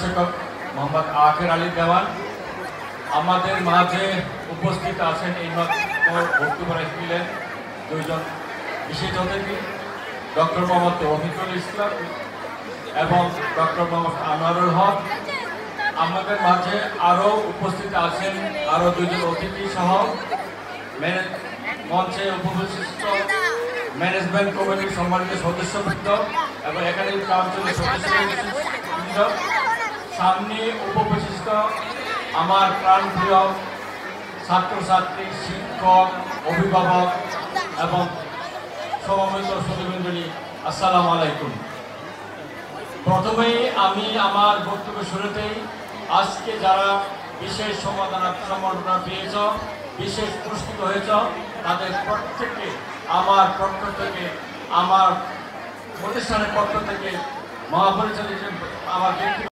শিক্ষক মোহাম্মদ আখের আলী দেওয়ান, আমাদের মাঝে উপস্থিত আছেন এই বক্তব্য রেখেছিলেন দুইজন বিশেষ অতিথি, ডক্টর মোহাম্মদ তৌফিকুল ইসলাম এবং ডক্টর মোহাম্মদ আনোয়ারুল হক। আমাদের মাঝে আরও উপস্থিত আছেন আরও দুজন অতিথি সহ মঞ্চে উপবিষ্ট ম্যানেজমেন্ট কমিটির সম্মানিত সদস্যবৃন্দ এবং একাডেমিক কাউন্সিলের সদস্যবৃন্দ, সামনে উপবিষ্ট আমার প্রাণপ্রিয় ছাত্রছাত্রী, শিক্ষক, অভিভাবক এবং সমবেত সুধীমণ্ডলী, আসসালামু আলাইকুম। প্রথমেই আমি আমার বক্তব্য শুরুতেই আজকে যারা বিশেষ সম্মাননা পেয়েছ, বিশেষ পুরস্কৃত হয়েছ, তাদের প্রত্যেককে আমার পক্ষ থেকে, আমার প্রতিষ্ঠানের পক্ষ থেকে মহাপরিচালক আমার